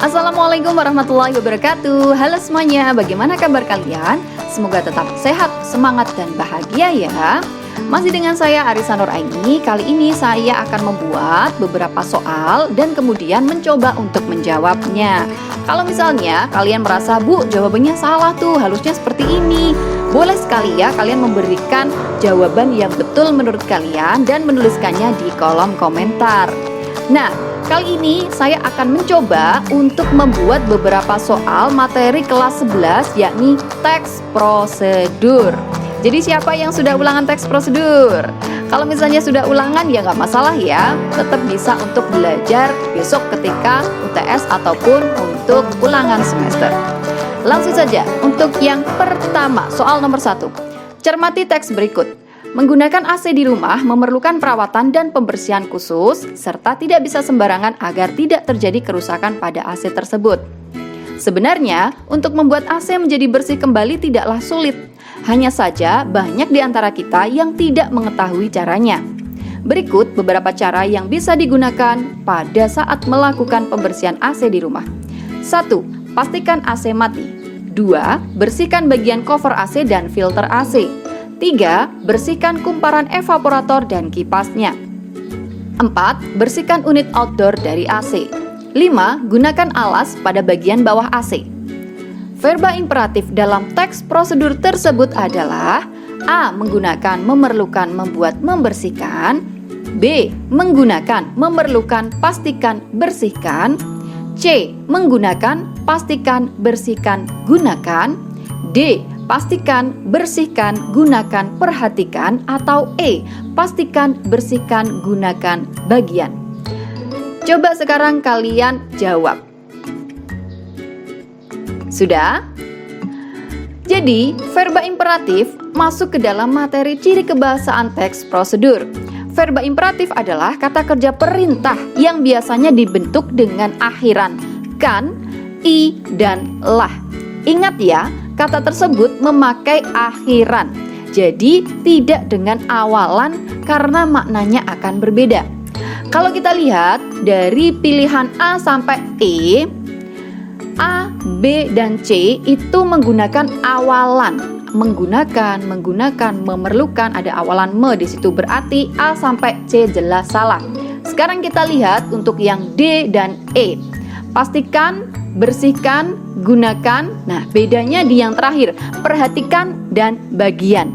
Assalamualaikum warahmatullahi wabarakatuh. Halo semuanya, bagaimana kabar kalian? Semoga tetap sehat, semangat, dan bahagia ya. Masih dengan saya Arisa Nuraini. Kali ini saya akan membuat beberapa soal dan kemudian mencoba untuk menjawabnya. Kalau misalnya kalian merasa, Bu, jawabannya salah tuh, harusnya seperti ini, boleh sekali ya kalian memberikan jawaban yang betul menurut kalian dan menuliskannya di kolom komentar. Nah, kali ini saya akan mencoba untuk membuat beberapa soal materi kelas 11, yakni teks prosedur. Jadi siapa yang sudah ulangan teks prosedur? Kalau misalnya sudah ulangan ya nggak masalah ya, tetap bisa untuk belajar besok ketika UTS ataupun untuk ulangan semester. Langsung saja untuk yang pertama, soal nomor 1. Cermati teks berikut. Menggunakan AC di rumah memerlukan perawatan dan pembersihan khusus, serta tidak bisa sembarangan agar tidak terjadi kerusakan pada AC tersebut. Sebenarnya, untuk membuat AC menjadi bersih kembali tidaklah sulit. Hanya saja, banyak di antara kita yang tidak mengetahui caranya. Berikut beberapa cara yang bisa digunakan pada saat melakukan pembersihan AC di rumah. 1. Pastikan AC mati. 2. Bersihkan bagian cover AC dan filter AC. 3. Bersihkan kumparan evaporator dan kipasnya. 4. Bersihkan unit outdoor dari AC. 5. Gunakan alas pada bagian bawah AC. Verba imperatif dalam teks prosedur tersebut adalah A. Menggunakan, memerlukan, membuat, membersihkan. B. Menggunakan, memerlukan, pastikan, bersihkan. C. Menggunakan, pastikan, bersihkan, gunakan. D. Pastikan, bersihkan, gunakan, perhatikan. Atau E. Pastikan, bersihkan, gunakan, bagian. Coba sekarang kalian jawab. Sudah? Jadi, verba imperatif masuk ke dalam materi ciri kebahasaan teks prosedur. Verba imperatif adalah kata kerja perintah yang biasanya dibentuk dengan akhiran kan, i, dan lah. Ingat ya, kata tersebut memakai akhiran. Jadi, tidak dengan awalan karena maknanya akan berbeda. Kalau kita lihat dari pilihan A sampai E, A, B, dan C itu menggunakan awalan. Menggunakan, memerlukan, ada awalan me di situ, berarti A sampai C jelas salah. Sekarang kita lihat untuk yang D dan E. Pastikan, bersihkan, gunakan. Nah, bedanya di yang terakhir, perhatikan dan bagian.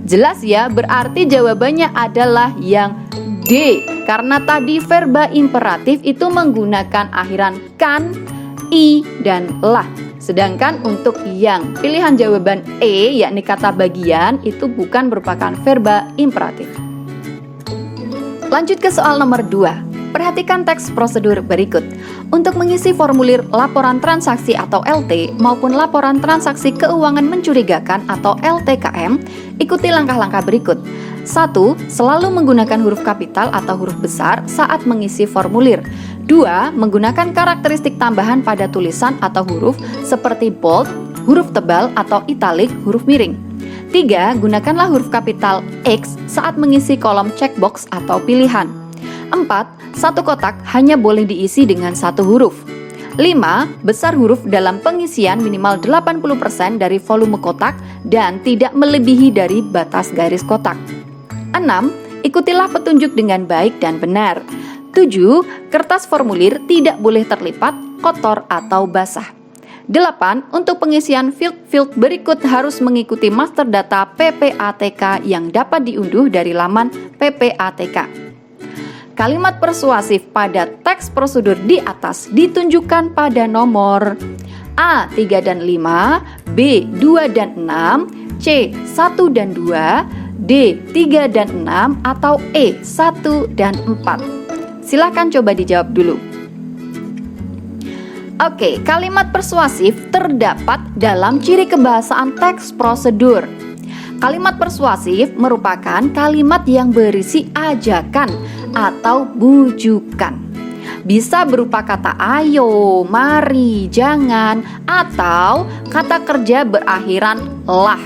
Jelas ya, berarti jawabannya adalah yang D. Karena tadi verba imperatif itu menggunakan akhiran kan, i, dan lah. Sedangkan untuk yang pilihan jawaban E, yakni kata bagian, itu bukan merupakan verba imperatif. Lanjut ke soal nomor 2. Perhatikan teks prosedur berikut. Untuk mengisi formulir laporan transaksi atau LT maupun laporan transaksi keuangan mencurigakan atau LTKM, ikuti langkah-langkah berikut. 1. Selalu menggunakan huruf kapital atau huruf besar saat mengisi formulir. 2. Menggunakan karakteristik tambahan pada tulisan atau huruf seperti bold, huruf tebal atau italik, huruf miring. 3. Gunakanlah huruf kapital X saat mengisi kolom checkbox atau pilihan. 4. Satu kotak hanya boleh diisi dengan satu huruf. 5. Besar huruf dalam pengisian minimal 80% dari volume kotak dan tidak melebihi dari batas garis kotak. 6. Ikutilah petunjuk dengan baik dan benar. 7. Kertas formulir tidak boleh terlipat, kotor, atau basah. 8. Untuk pengisian field berikut harus mengikuti master data PPATK yang dapat diunduh dari laman PPATK. Kalimat persuasif pada teks prosedur di atas ditunjukkan pada nomor A. 3 dan 5, B. 2 dan 6, C. 1 dan 2, D. 3 dan 6, atau E. 1 dan 4. Silahkan coba dijawab dulu. Oke, kalimat persuasif terdapat dalam ciri kebahasaan teks prosedur. Kalimat persuasif merupakan kalimat yang berisi ajakan atau bujukan. Bisa berupa kata ayo, mari, jangan, atau kata kerja berakhiran lah.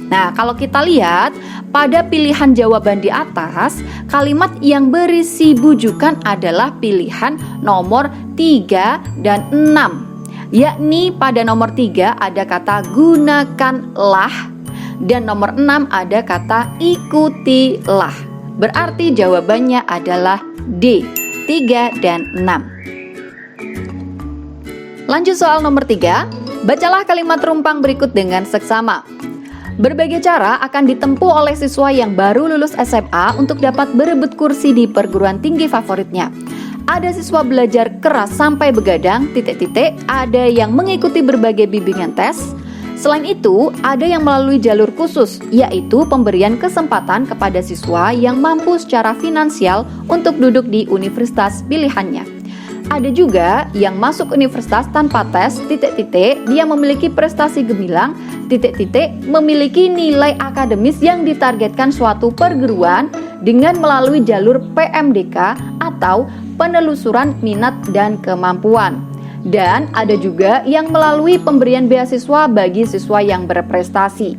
Nah, kalau kita lihat pada pilihan jawaban di atas, kalimat yang berisi bujukan adalah pilihan nomor 3 dan 6. Yakni pada nomor 3 ada kata gunakanlah dan nomor 6 ada kata ikutilah. Berarti jawabannya adalah D, 3 dan 6. Lanjut soal nomor 3. Bacalah kalimat rumpang berikut dengan seksama. Berbagai cara akan ditempuh oleh siswa yang baru lulus SMA untuk dapat berebut kursi di perguruan tinggi favoritnya. Ada siswa belajar keras sampai begadang, ada yang mengikuti berbagai bimbingan tes. Selain itu, ada yang melalui jalur khusus, yaitu pemberian kesempatan kepada siswa yang mampu secara finansial untuk duduk di universitas pilihannya. Ada juga yang masuk universitas tanpa tes, dia memiliki prestasi gemilang, memiliki nilai akademis yang ditargetkan suatu perguruan dengan melalui jalur PMDK atau penelusuran minat dan kemampuan. Dan ada juga yang melalui pemberian beasiswa bagi siswa yang berprestasi.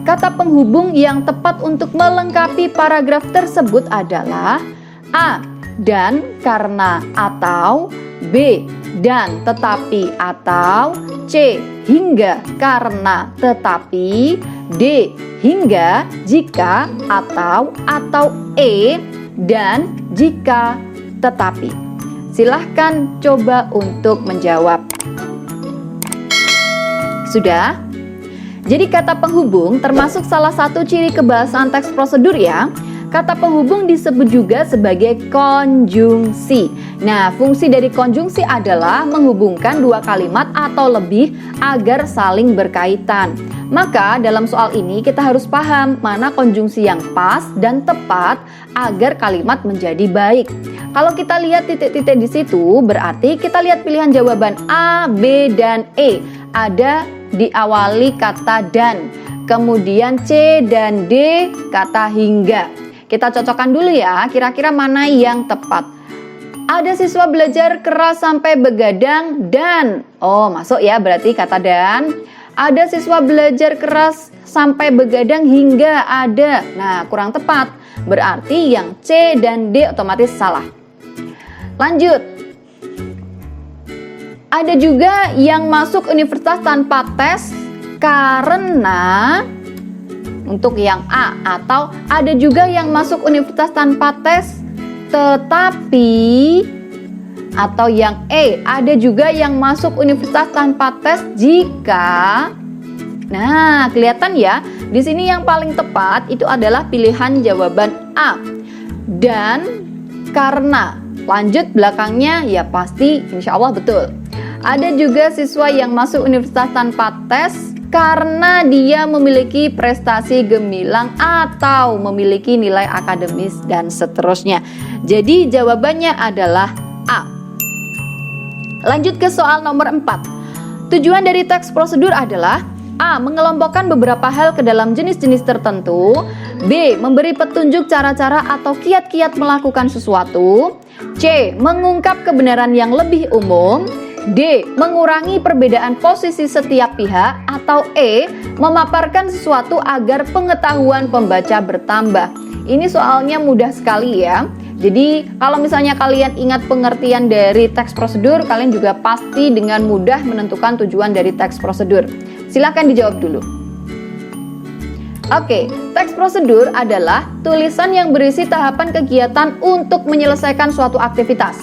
Kata penghubung yang tepat untuk melengkapi paragraf tersebut adalah A. Dan karena atau, B. Dan tetapi atau, C. Hingga karena tetapi, D. Hingga jika atau E. Dan jika tetapi. Silahkan coba untuk menjawab. Sudah? Jadi kata penghubung termasuk salah satu ciri kebahasaan teks prosedur ya. Kata penghubung disebut juga sebagai konjungsi. Nah, fungsi dari konjungsi adalah menghubungkan dua kalimat atau lebih agar saling berkaitan. Maka dalam soal ini kita harus paham mana konjungsi yang pas dan tepat agar kalimat menjadi baik. Kalau kita lihat titik-titik di situ, berarti kita lihat pilihan jawaban A, B, dan E. Ada diawali kata dan, kemudian C dan D kata hingga. Kita cocokkan dulu ya, kira-kira mana yang tepat. Ada siswa belajar keras sampai begadang dan, oh masuk ya berarti kata dan. Ada siswa belajar keras sampai begadang hingga ada. Nah, kurang tepat. Berarti yang C dan D otomatis salah. Lanjut. Ada juga yang masuk universitas tanpa tes karena, untuk yang A, atau ada juga yang masuk universitas tanpa tes tetapi, atau yang E, ada juga yang masuk universitas tanpa tes jika. Nah, kelihatan ya, di sini yang paling tepat itu adalah pilihan jawaban A. Dan karena, lanjut belakangnya ya pasti insya Allah betul. Ada juga siswa yang masuk universitas tanpa tes karena dia memiliki prestasi gemilang atau memiliki nilai akademis dan seterusnya. Jadi jawabannya adalah A. Lanjut ke soal nomor 4. Tujuan dari teks prosedur adalah A. Mengelompokkan beberapa hal ke dalam jenis-jenis tertentu. B. Memberi petunjuk cara-cara atau kiat-kiat melakukan sesuatu. C. Mengungkap kebenaran yang lebih umum. D. Mengurangi perbedaan posisi setiap pihak. Atau E. Memaparkan sesuatu agar pengetahuan pembaca bertambah. Ini soalnya mudah sekali ya. Jadi kalau misalnya kalian ingat pengertian dari teks prosedur, kalian juga pasti dengan mudah menentukan tujuan dari teks prosedur. Silakan dijawab dulu. Oke, teks prosedur adalah tulisan yang berisi tahapan kegiatan untuk menyelesaikan suatu aktivitas.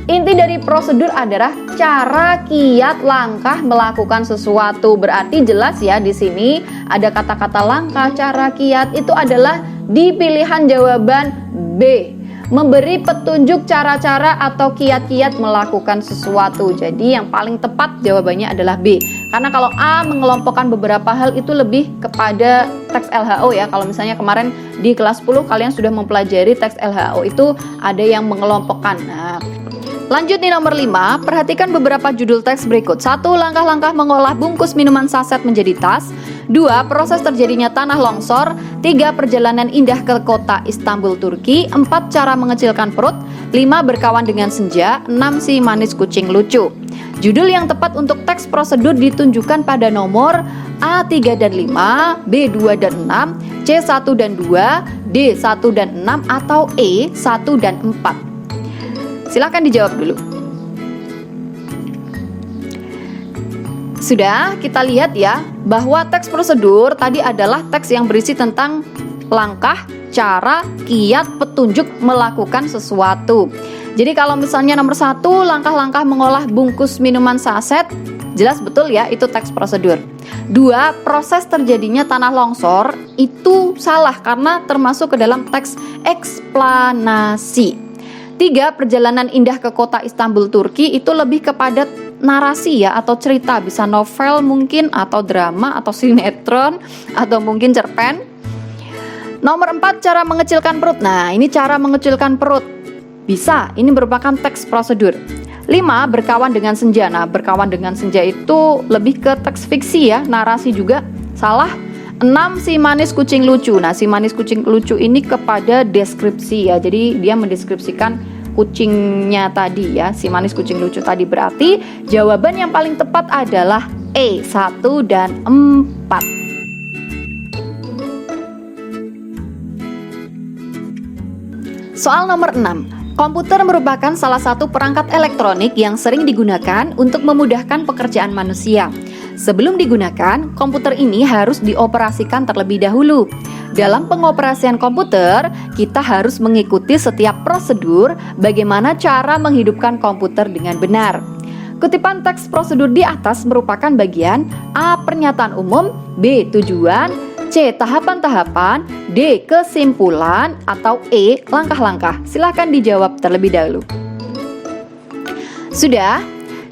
Inti dari prosedur adalah cara, kiat, langkah melakukan sesuatu. Berarti jelas ya di sini ada kata-kata langkah, cara, kiat itu adalah di pilihan jawaban B. Memberi petunjuk cara-cara atau kiat-kiat melakukan sesuatu. Jadi yang paling tepat jawabannya adalah B. Karena kalau A mengelompokkan beberapa hal itu lebih kepada teks LHO ya. Kalau misalnya kemarin di kelas 10 kalian sudah mempelajari teks LHO itu ada yang mengelompokkan. Nah, Lanjut nih nomor 5, perhatikan beberapa judul teks berikut. 1. Langkah-langkah mengolah bungkus minuman saset menjadi tas. 2. Proses terjadinya tanah longsor. 3. Perjalanan indah ke kota Istanbul, Turki. 4. Cara mengecilkan perut. 5. Berkawan dengan senja. 6. Si manis kucing lucu. Judul yang tepat untuk teks prosedur ditunjukkan pada nomor A3 dan 5, B2 dan 6, C1 dan 2, D1 dan 6, atau E1 dan 4. Silahkan dijawab dulu. Sudah, kita lihat ya bahwa teks prosedur tadi adalah teks yang berisi tentang langkah, cara, kiat, petunjuk melakukan sesuatu. Jadi kalau misalnya nomor 1, langkah-langkah mengolah bungkus minuman saset, jelas betul ya, itu teks prosedur. 2, proses terjadinya tanah longsor, itu salah karena termasuk ke dalam teks eksplanasi. 3, perjalanan indah ke kota Istanbul, Turki, itu lebih kepada narasi ya, atau cerita, bisa novel mungkin, atau drama, atau sinetron, atau mungkin cerpen. Nomor 4, cara mengecilkan perut. Nah, ini cara mengecilkan perut. Bisa, ini merupakan teks prosedur. 5, berkawan dengan senja. Nah, berkawan dengan senja itu lebih ke teks fiksi ya, narasi juga. Salah. 6, si manis kucing lucu. Nah, si manis kucing lucu ini kepada deskripsi ya. Jadi dia mendeskripsikan kucingnya tadi ya, si manis kucing lucu tadi. Berarti jawaban yang paling tepat adalah E, 1 dan 4. Soal nomor 6. Komputer merupakan salah satu perangkat elektronik yang sering digunakan untuk memudahkan pekerjaan manusia. Sebelum digunakan, komputer ini harus dioperasikan terlebih dahulu. Dalam pengoperasian komputer, kita harus mengikuti setiap prosedur bagaimana cara menghidupkan komputer dengan benar. Kutipan teks prosedur di atas merupakan bagian A. Pernyataan umum, B. Tujuan, C. Tahapan-tahapan, D. Kesimpulan, atau E. Langkah-langkah. Silahkan dijawab terlebih dahulu. Sudah?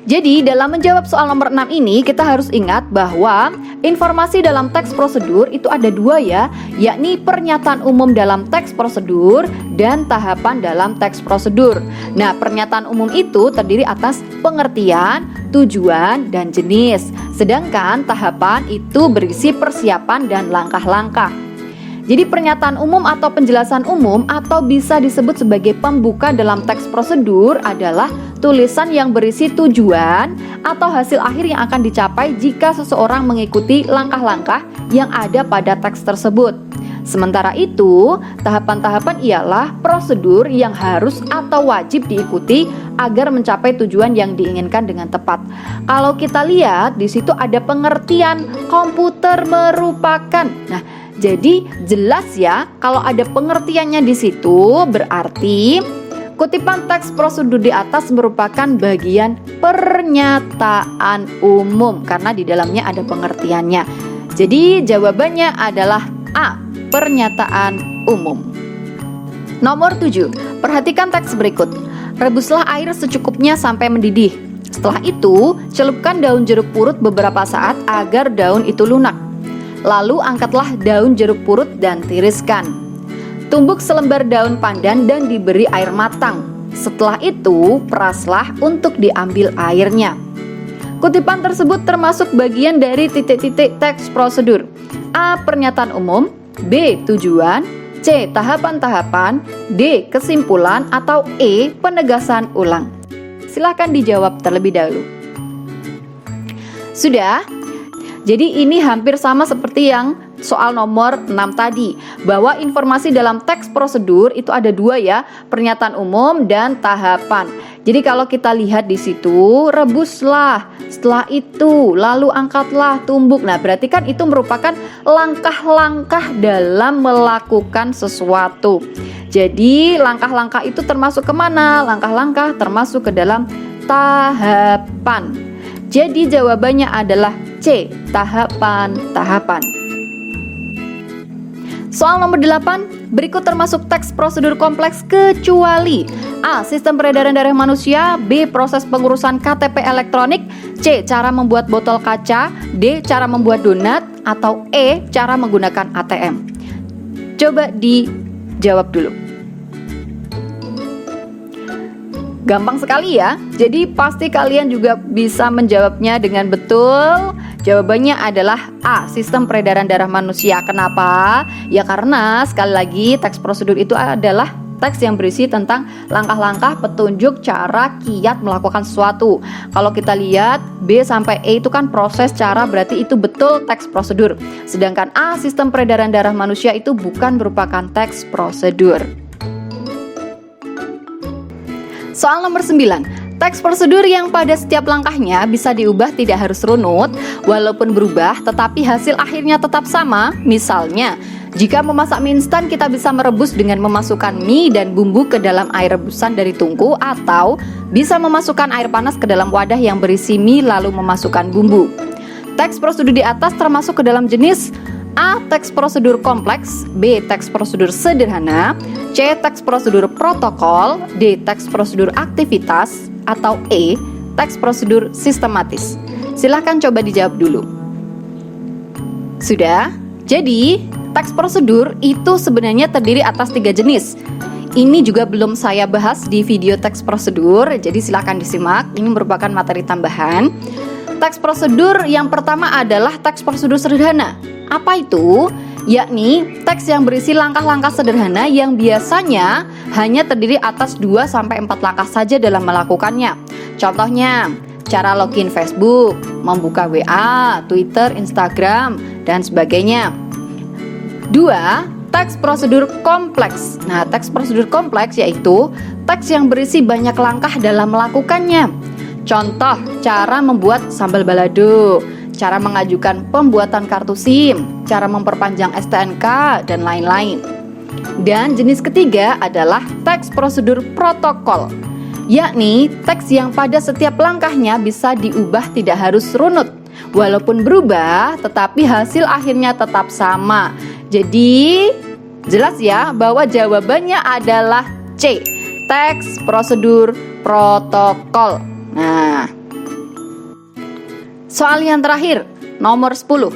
Jadi dalam menjawab soal nomor 6 ini kita harus ingat bahwa informasi dalam teks prosedur itu ada 2 ya, yakni pernyataan umum dalam teks prosedur dan tahapan dalam teks prosedur. Nah, pernyataan umum itu terdiri atas pengertian, tujuan, dan jenis. Sedangkan tahapan itu berisi persiapan dan langkah-langkah. Jadi pernyataan umum atau penjelasan umum atau bisa disebut sebagai pembuka dalam teks prosedur adalah tulisan yang berisi tujuan atau hasil akhir yang akan dicapai jika seseorang mengikuti langkah-langkah yang ada pada teks tersebut. Sementara itu, tahapan-tahapan ialah prosedur yang harus atau wajib diikuti agar mencapai tujuan yang diinginkan dengan tepat. Kalau kita lihat di situ ada pengertian komputer merupakan. Nah, jadi jelas ya kalau ada pengertiannya di situ berarti kutipan teks prosedur di atas merupakan bagian pernyataan umum karena di dalamnya ada pengertiannya. Jadi jawabannya adalah A, pernyataan umum. Nomor 7, perhatikan teks berikut. Rebuslah air secukupnya sampai mendidih. Setelah itu, celupkan daun jeruk purut beberapa saat agar daun itu lunak. Lalu angkatlah daun jeruk purut dan tiriskan. Tumbuk selembar daun pandan dan diberi air matang. Setelah itu, peraslah untuk diambil airnya. Kutipan tersebut termasuk bagian dari titik-titik teks prosedur. A. Pernyataan umum, B. Tujuan, C. Tahapan-tahapan, D. Kesimpulan, atau E. Penegasan ulang. Silahkan dijawab terlebih dahulu. Sudah? Jadi ini hampir sama seperti yang soal nomor 6 tadi, bahwa informasi dalam teks prosedur itu ada 2 ya, pernyataan umum dan tahapan. Jadi kalau kita lihat di situ, rebuslah, setelah itu lalu angkatlah, tumbuk. Nah, berarti kan itu merupakan langkah-langkah dalam melakukan sesuatu. Jadi langkah-langkah itu termasuk kemana? Langkah-langkah termasuk ke dalam tahapan. Jadi jawabannya adalah C, tahapan-tahapan. Soal nomor 8, berikut termasuk teks prosedur kompleks kecuali A. Sistem peredaran darah manusia, B. Proses pengurusan KTP elektronik, C. Cara membuat botol kaca, D. Cara membuat donat, atau E. Cara menggunakan ATM. Coba dijawab dulu. Gampang sekali ya. Jadi pasti kalian juga bisa menjawabnya dengan betul. Jawabannya adalah A, sistem peredaran darah manusia. Kenapa? Ya karena sekali lagi teks prosedur itu adalah teks yang berisi tentang langkah-langkah petunjuk cara kiat melakukan sesuatu. Kalau kita lihat B sampai E itu kan proses, cara, berarti itu betul teks prosedur. Sedangkan A, sistem peredaran darah manusia, itu bukan merupakan teks prosedur. Soal nomor 9. Teks prosedur yang pada setiap langkahnya bisa diubah tidak harus runut, walaupun berubah tetapi hasil akhirnya tetap sama. Misalnya, jika memasak mie instan, kita bisa merebus dengan memasukkan mie dan bumbu ke dalam air rebusan dari tungku, atau bisa memasukkan air panas ke dalam wadah yang berisi mie lalu memasukkan bumbu. Teks prosedur di atas termasuk ke dalam jenis A, teks prosedur kompleks, B, teks prosedur sederhana, C, teks prosedur protokol, D, teks prosedur aktivitas, atau E, teks prosedur sistematis. Silahkan coba dijawab dulu. Sudah? Jadi, teks prosedur itu sebenarnya terdiri atas 3 jenis. Ini juga belum saya bahas di video teks prosedur, jadi silahkan disimak. Ini merupakan materi tambahan. Teks prosedur yang pertama adalah teks prosedur sederhana. Apa itu? Yakni teks yang berisi langkah-langkah sederhana yang biasanya hanya terdiri atas 2-4 langkah saja dalam melakukannya. Contohnya, cara login Facebook, membuka WA, Twitter, Instagram, dan sebagainya. 2. Teks prosedur kompleks. Nah, teks prosedur kompleks yaitu teks yang berisi banyak langkah dalam melakukannya. Contoh, cara membuat sambal balado, cara mengajukan pembuatan kartu SIM, cara memperpanjang STNK, dan lain-lain. Dan jenis ketiga adalah teks prosedur protokol, yakni teks yang pada setiap langkahnya bisa diubah tidak harus runut, walaupun berubah tetapi hasil akhirnya tetap sama. Jadi jelas ya bahwa jawabannya adalah C, teks prosedur protokol. Nah, soal yang terakhir, nomor 10.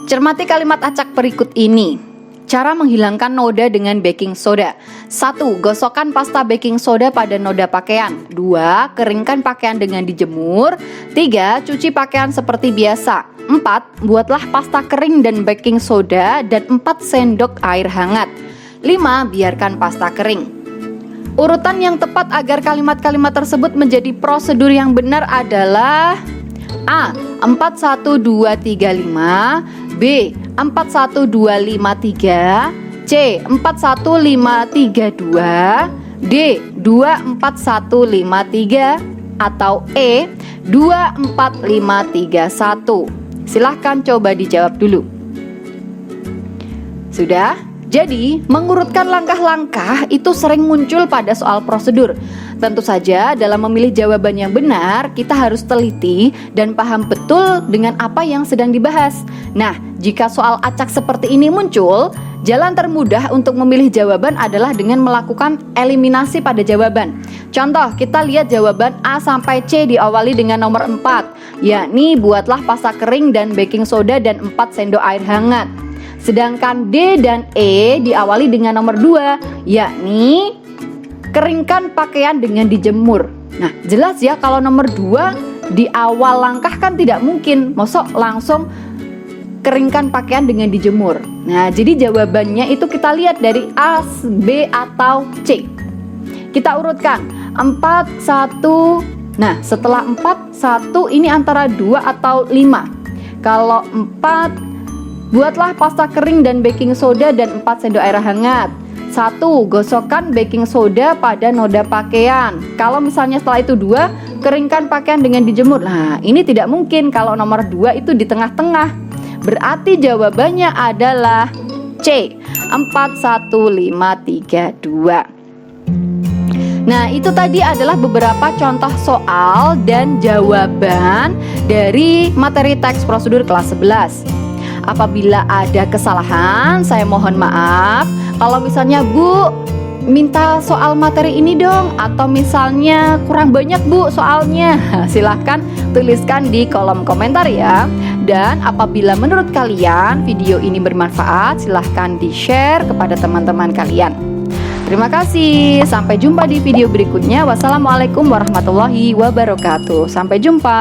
Cermati kalimat acak berikut ini. Cara menghilangkan noda dengan baking soda. 1. Gosokkan pasta baking soda pada noda pakaian. 2. Keringkan pakaian dengan dijemur. 3. Cuci pakaian seperti biasa. 4. Buatlah pasta kering dan baking soda dan 4 sendok air hangat. 5. Biarkan pasta kering. Urutan yang tepat agar kalimat-kalimat tersebut menjadi prosedur yang benar adalah A. 4, 1, 2, 3, 5. B. 4, 1, 2, 5, 3. C. 4, 1, 5, 3, 2. D. 2, 4, 1, 5, 3. Atau E. 2, 4, 5, 3, 1. Silahkan coba dijawab dulu. Sudah? Jadi, mengurutkan langkah-langkah itu sering muncul pada soal prosedur. Tentu saja dalam memilih jawaban yang benar, kita harus teliti dan paham betul dengan apa yang sedang dibahas. Nah, jika soal acak seperti ini muncul, jalan termudah untuk memilih jawaban adalah dengan melakukan eliminasi pada jawaban. Contoh, kita lihat jawaban A sampai C diawali dengan nomor 4, yakni buatlah pasta kering dan baking soda dan 4 sendok air hangat. Sedangkan D dan E diawali dengan nomor 2, yakni keringkan pakaian dengan dijemur. Nah, jelas ya kalau nomor 2 di awal langkah kan tidak mungkin mosok langsung keringkan pakaian dengan dijemur. Nah, jadi jawabannya itu kita lihat dari A, B, atau C. Kita urutkan 4, 1. Nah, setelah 4, 1 ini antara 2 atau 5. Kalau 4, buatlah pasta kering dan baking soda dan 4 sendok air hangat. 1. Gosokkan baking soda pada noda pakaian. Kalau misalnya setelah itu 2, keringkan pakaian dengan dijemur. Nah, ini tidak mungkin kalau nomor 2 itu di tengah-tengah. Berarti jawabannya adalah C, 4, 1, 5, 3, 2. Nah, itu tadi adalah beberapa contoh soal dan jawaban dari materi teks prosedur kelas 11. Apabila ada kesalahan, saya mohon maaf. Kalau misalnya Bu, minta soal materi ini dong, atau misalnya kurang banyak Bu soalnya, silahkan tuliskan di kolom komentar ya. Dan apabila menurut kalian video ini bermanfaat, silahkan di-share kepada teman-teman kalian. Terima kasih. Sampai jumpa di video berikutnya. Wassalamualaikum warahmatullahi wabarakatuh. Sampai jumpa.